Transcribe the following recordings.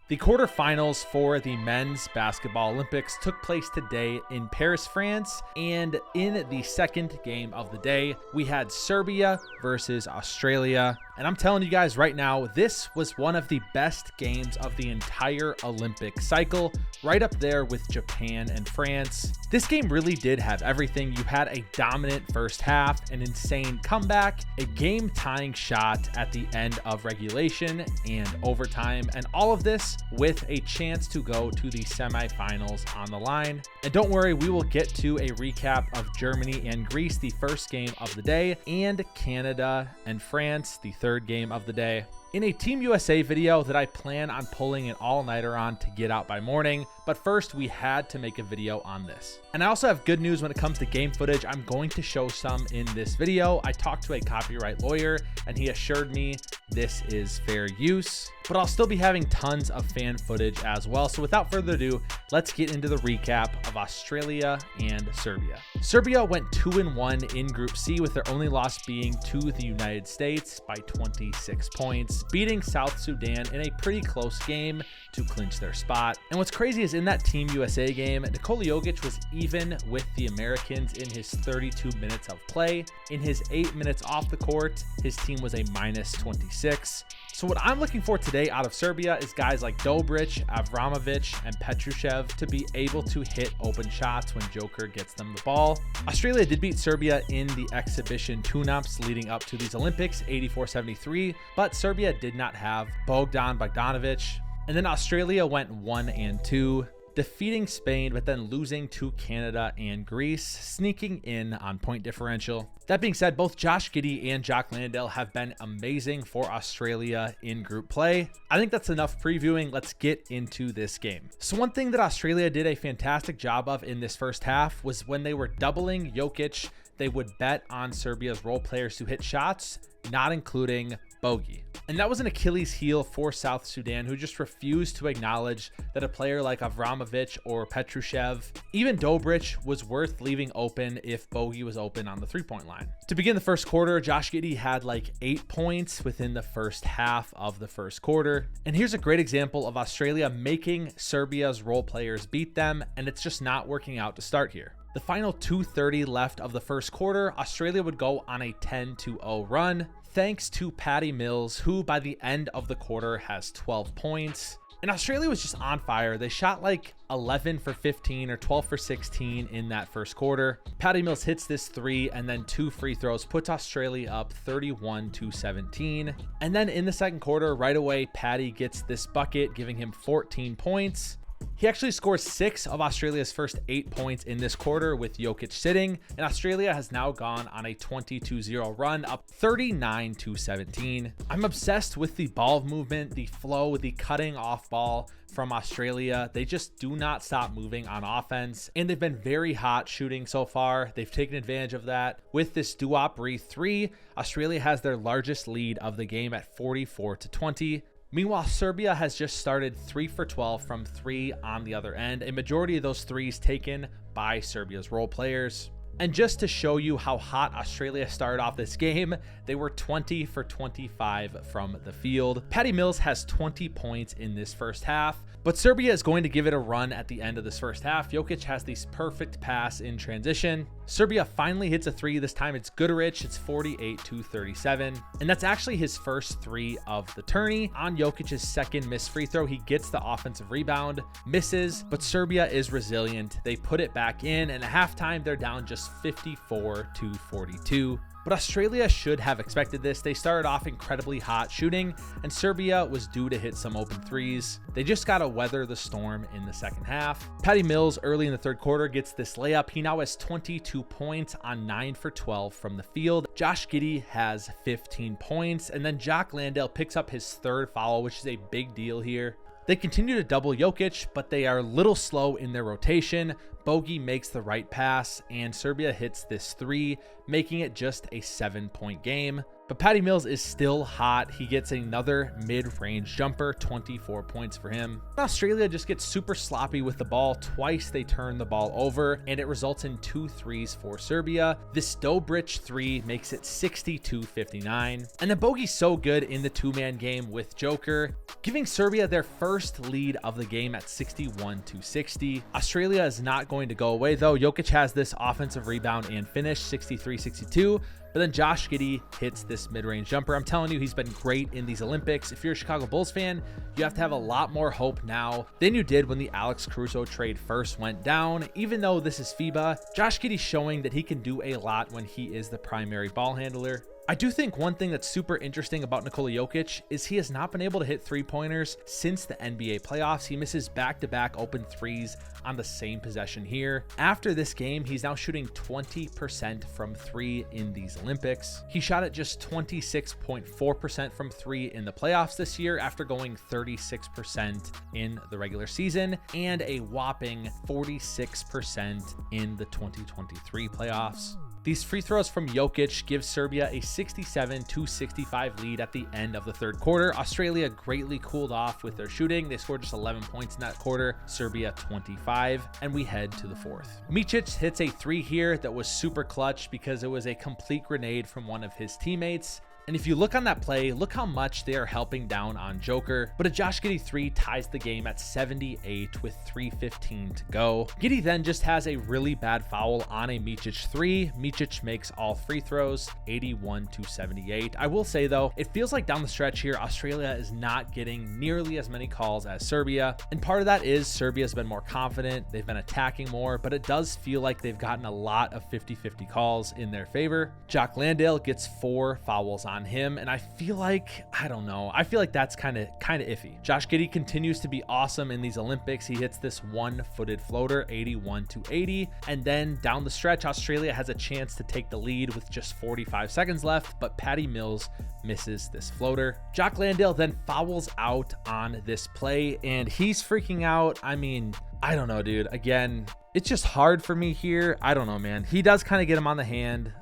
The quarterfinals for the men's basketball Olympics took place today in Paris, France, and in the second game of the day, we had Serbia versus Australia. And I'm telling you guys right now, this was one of the best games of the entire Olympic cycle, right up there with Japan and France. This game really did have everything. You had a dominant first half, an insane comeback, a game-tying shot at the end of regulation and overtime, and all of this with a chance to go to the semifinals on the line. And don't worry, we will get to a recap of Germany and Greece, the first game of the day, and Canada and France, the third game of the day, in a Team USA video that I plan on pulling an all-nighter on to get out by morning. But first, we had to make a video on this. And I also have good news when it comes to game footage. I'm going to show some in this video. I talked to a copyright lawyer and he assured me this is fair use, but I'll still be having tons of fan footage as well. So without further ado, let's get into the recap of Australia and Serbia. Serbia went 2-1 in Group C, with their only loss being to the United States by 26 points, beating South Sudan in a pretty close game to clinch their spot. And what's crazy is in that Team USA game, Nikola Jokic was even with the Americans in his 32 minutes of play. In his 8 minutes off the court, his team was a minus 26. So what I'm looking for today out of Serbia is guys like Dobric, Avramovic, and Petrushev to be able to hit open shots when Joker gets them the ball. Australia did beat Serbia in the exhibition tune-ups leading up to these Olympics, 84-73, but Serbia did not have Bogdan Bogdanovic. And then Australia went 1-2, defeating Spain, but then losing to Canada and Greece, sneaking in on point differential. That being said, both Josh Giddey and Jock Landale have been amazing for Australia in group play. I think that's enough previewing. Let's get into this game. So one thing that Australia did a fantastic job of in this first half was when they were doubling Jokic, they would bet on Serbia's role players to hit shots, not including Bogey. And that was an Achilles heel for South Sudan, who just refused to acknowledge that a player like Avramovic or Petrushev, even Dobric, was worth leaving open if Bogey was open on the three-point line. To begin the first quarter, Josh Giddey had like 8 points within the first half of the first quarter. And here's a great example of Australia making Serbia's role players beat them, and it's just not working out to start here. The final 2:30 left of the first quarter, Australia would go on a 10-0 run, thanks to Patty Mills, who by the end of the quarter has 12 points. And Australia was just on fire. They shot like 11 for 15 or 12 for 16 in that first quarter. Patty Mills hits this three, and then 2 free throws puts Australia up 31-17. And then in the second quarter, right away, Patty gets this bucket, giving him 14 points. He actually scores 6 of Australia's first 8 points in this quarter with Jokic sitting, and Australia has now gone on a 22-0 run, up 39-17. I'm obsessed with the ball movement, the flow, the cutting off ball from Australia. They just do not stop moving on offense, and they've been very hot shooting so far. They've taken advantage of that. With this Duopre 3, Australia has their largest lead of the game at 44-20. Meanwhile, Serbia has just started 3 for 12 from 3 on the other end, a majority of those threes taken by Serbia's role players. And just to show you how hot Australia started off this game, they were 20 for 25 from the field. Patty Mills has 20 points in this first half, but Serbia is going to give it a run at the end of this first half. Jokic has this perfect pass in transition. Serbia finally hits a 3. This time it's Guduric. It's 48-37. And that's actually his first 3 of the tourney. On Jokic's second missed free throw, he gets the offensive rebound, misses, but Serbia is resilient. They put it back in, and at halftime, they're down just 54-42. But Australia should have expected this. They started off incredibly hot shooting, and Serbia was due to hit some open threes. They just got to weather the storm in the second half. Patty Mills early in the third quarter gets this layup. He now has 22 points on 9 for 12 from the field. Josh Giddey has 15 points, and then Jock Landale picks up his third foul, which is a big deal here. They continue to double Jokic, but they are a little slow in their rotation. Bogey makes the right pass, and Serbia hits this 3, making it just a 7-point game. But Patty Mills is still hot. He gets another mid-range jumper, 24 points for him. Australia just gets super sloppy with the ball. Twice they turn the ball over, and it results in 2 threes for Serbia. This Dobric 3 makes it 62-59. And then Bogey's so good in the 2-man game with Joker, giving Serbia their first lead of the game at 61-60. Australia is not going to go away though. Jokic has this offensive rebound and finish, 63-62. But then Josh Giddey hits this mid-range jumper. I'm telling you, he's been great in these Olympics. If you're a Chicago Bulls fan, you have to have a lot more hope now than you did when the Alex Caruso trade first went down. Even though this is FIBA, Josh Giddey's showing that he can do a lot when he is the primary ball handler. I do think one thing that's super interesting about Nikola Jokic is he has not been able to hit 3-pointers since the NBA playoffs. He misses back-to-back open threes on the same possession here. After this game, he's now shooting 20% from 3 in these Olympics. He shot at just 26.4% from 3 in the playoffs this year after going 36% in the regular season and a whopping 46% in the 2023 playoffs. These free throws from Jokic give Serbia a 67-65 lead at the end of the third quarter. Australia greatly cooled off with their shooting. They scored just 11 points in that quarter, Serbia 25, and we head to the fourth. Micic hits a 3 here that was super clutch because it was a complete grenade from one of his teammates. And if you look on that play, look how much they are helping down on Joker. But a Josh Giddey 3 ties the game at 78 with 3:15 to go. Giddey then just has a really bad foul on a Micic 3. Micic makes all free throws, 81-78. I will say though, it feels like down the stretch here, Australia is not getting nearly as many calls as Serbia. And part of that is Serbia's been more confident. They've been attacking more, but it does feel like they've gotten a lot of 50-50 calls in their favor. Jock Landale gets 4 fouls on him, and I feel like, I don't know, I feel like that's kind of iffy. Josh Giddey continues to be awesome in these Olympics. He hits this 1-footed floater, 81-80, and then down the stretch, Australia has a chance to take the lead with just 45 seconds left, but Patty Mills misses this floater. Jock Landale then fouls out on this play, and he's freaking out. I mean, I don't know, dude. Again, it's just hard for me here. I don't know, man. He does kind of get him on the hand.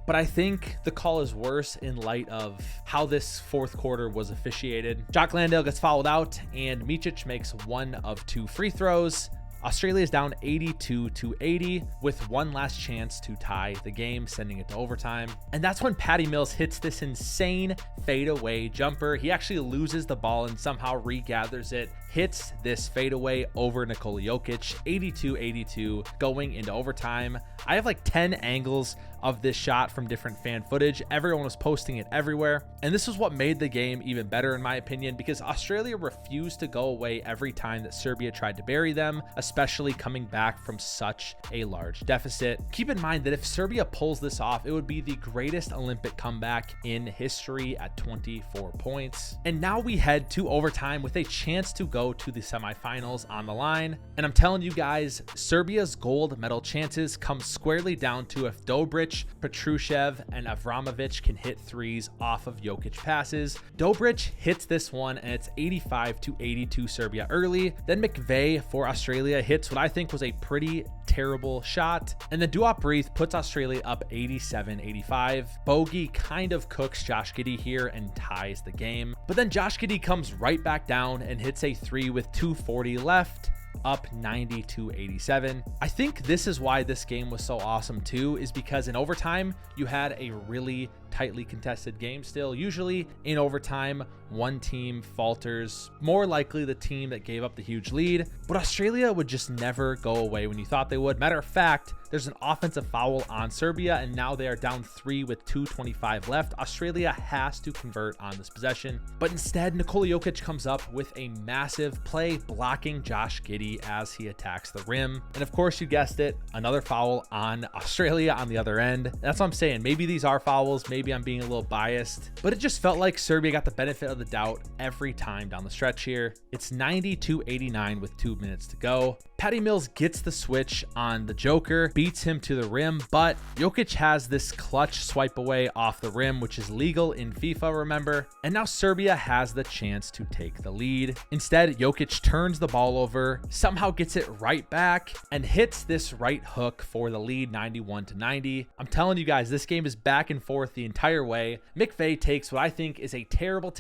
But I think the call is worse in light of how this fourth quarter was officiated. Jock Landale gets fouled out, and Micic makes 1 of 2 free throws. Australia is down 82-80 with one last chance to tie the game, sending it to overtime. And that's when Patty Mills hits this insane fadeaway jumper. He actually loses the ball and somehow regathers it, hits this fadeaway over Nikola Jokic, 82-82 going into overtime. I have like 10 angles of this shot from different fan footage. Everyone was posting it everywhere. And this was what made the game even better in my opinion, because Australia refused to go away every time that Serbia tried to bury them, especially coming back from such a large deficit. Keep in mind that if Serbia pulls this off, it would be the greatest Olympic comeback in history at 24 points. And now we head to overtime with a chance to go to the semifinals on the line. And I'm telling you guys, Serbia's gold medal chances come squarely down to if Dobric, Petrushev, and Avramovic can hit threes off of Jokic passes. Dobric hits this one, and it's 85-82 Serbia early. Then McVeigh for Australia hits what I think was a pretty terrible shot, and then Duop Breath puts Australia up 87-85. Bogey kind of cooks Josh Giddey here and ties the game, but then Josh Giddey comes right back down and hits a 3 with 2:40 left, up 90-87. I think this is why this game was so awesome too, is because in overtime you had a really tightly contested game still. Usually in overtime, one team falters, more likely the team that gave up the huge lead, but Australia would just never go away when you thought they would. Matter of fact, there's an offensive foul on Serbia, and now they are down 3 with 2:25 left. Australia has to convert on this possession, but instead Nikola Jokic comes up with a massive play blocking Josh Giddey as he attacks the rim. And of course, you guessed it, another foul on Australia on the other end. That's what I'm saying. Maybe these are fouls, maybe maybe I'm being a little biased, but it just felt like Serbia got the benefit of the doubt every time down the stretch here. It's 92-89 with 2 minutes to go. Patty Mills gets the switch on the Joker, beats him to the rim, but Jokic has this clutch swipe away off the rim, which is legal in FIFA, remember? And now Serbia has the chance to take the lead. Instead, Jokic turns the ball over, somehow gets it right back, and hits this right hook for the lead, 91-90. I'm telling you guys, this game is back and forth the entire way. McVay takes what I think is a terrible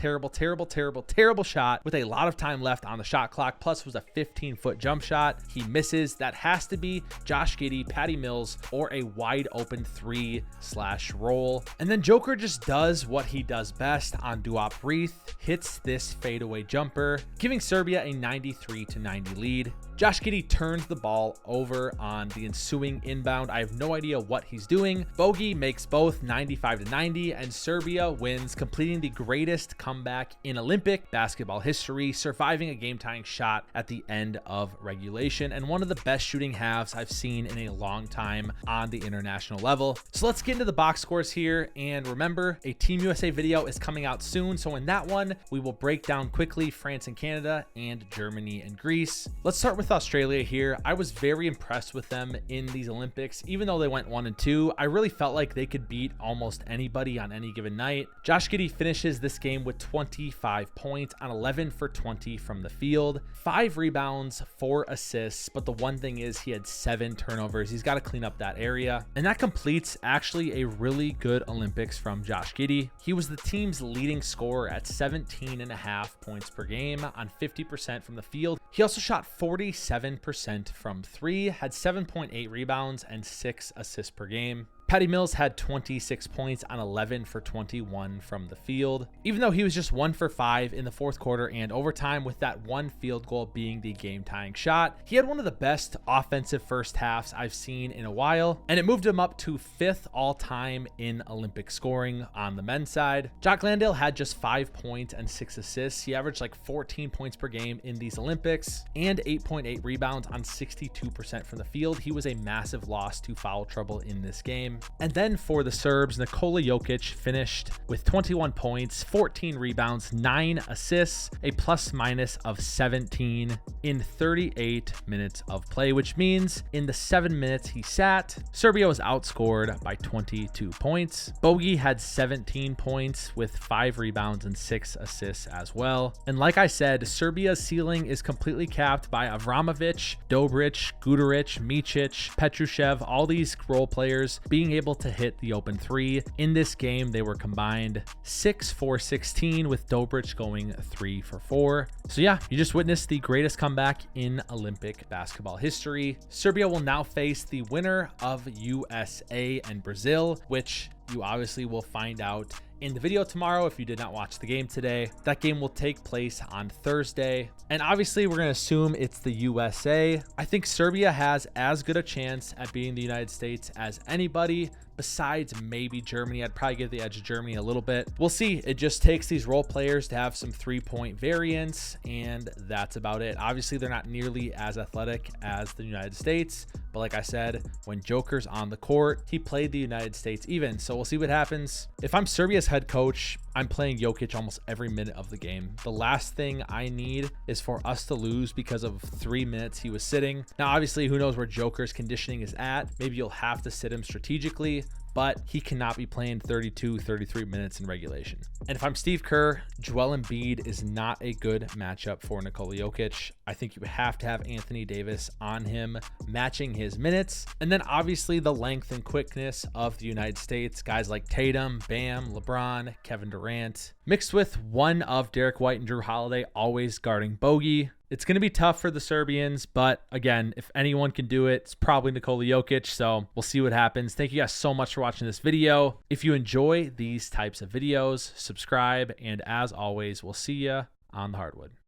shot with a lot of time left on the shot clock, plus was a 15-foot jump shot. He misses. That has to be Josh Giddey, Patty Mills, or a wide open 3/roll. And then Joker just does what he does best on Duop Reith, hits this fadeaway jumper, giving Serbia a 93-90 lead. Josh Giddey turns the ball over on the ensuing inbound. I have no idea what he's doing. Bogey makes both 95-90, and Serbia wins, completing the greatest comeback in Olympic basketball history, surviving a game-tying shot at the end of regulation, and one of the best shooting halves I've seen in a long time on the international level. So let's get into the box scores here, and remember, a Team USA video is coming out soon, so in that one, we will break down quickly France and Canada and Germany and Greece. Let's start with Australia here. I was very impressed with them in these Olympics. Even though they went 1-2, I really felt like they could beat almost anybody on any given night. Josh Giddey finishes this game with 25 points on 11 for 20 from the field, 5 rebounds, 4 assists, but the one thing is he had 7 turnovers. He's got to clean up that area, and that completes actually a really good Olympics from Josh Giddey. He was the team's leading scorer at 17.5 points per game on 50% from the field. He also shot 47% from 3, had 7.8 rebounds and 6 assists per game. Patty Mills had 26 points on 11 for 21 from the field, even though he was just 1 for 5 in the fourth quarter and overtime, with that one field goal being the game-tying shot. He had one of the best offensive first halves I've seen in a while, and it moved him up to 5th all-time in Olympic scoring on the men's side. Jock Landale had just 5 points and 6 assists. He averaged like 14 points per game in these Olympics and 8.8 rebounds on 62% from the field. He was a massive loss to foul trouble in this game. And then for the Serbs, Nikola Jokic finished with 21 points, 14 rebounds, 9 assists, a plus-minus of 17 in 38 minutes of play, which means in the 7 minutes he sat, Serbia was outscored by 22 points. Bogey had 17 points with 5 rebounds and 6 assists as well. And like I said, Serbia's ceiling is completely capped by Avramovic, Dobric, Guduric, Micic, Petrushev, all these role players being able to hit the open 3. In this game, they were combined 6 for 16, with Dobric going 3 for 4. So yeah, you just witnessed the greatest comeback in Olympic basketball history. Serbia will now face the winner of USA and Brazil, which you obviously will find out in the video tomorrow if you did not watch the game today. That game will take place on Thursday, and obviously we're going to assume it's the USA. I think Serbia has as good a chance at beating the United States as anybody, besides maybe Germany. I'd probably give the edge to Germany a little bit. We'll see. It just takes these role players to have some 3-point variance, and that's about it. Obviously, they're not nearly as athletic as the United States, but like I said, when Joker's on the court, he played the United States even, so we'll see what happens. If I'm Serbia's head coach, I'm playing Jokic almost every minute of the game. The last thing I need is for us to lose because of 3 minutes he was sitting. Now, obviously, who knows where Joker's conditioning is at. Maybe you'll have to sit him strategically, but he cannot be playing 32, 33 minutes in regulation. And if I'm Steve Kerr, Joel Embiid is not a good matchup for Nikola Jokic. I think you have to have Anthony Davis on him, matching his minutes. And then obviously the length and quickness of the United States, guys like Tatum, Bam, LeBron, Kevin Durant, mixed with one of Derek White and Drew Holiday always guarding Bogey. It's going to be tough for the Serbians, but again, if anyone can do it, it's probably Nikola Jokic, so we'll see what happens. Thank you guys so much for watching this video. If you enjoy these types of videos, subscribe, and as always, we'll see you on the hardwood.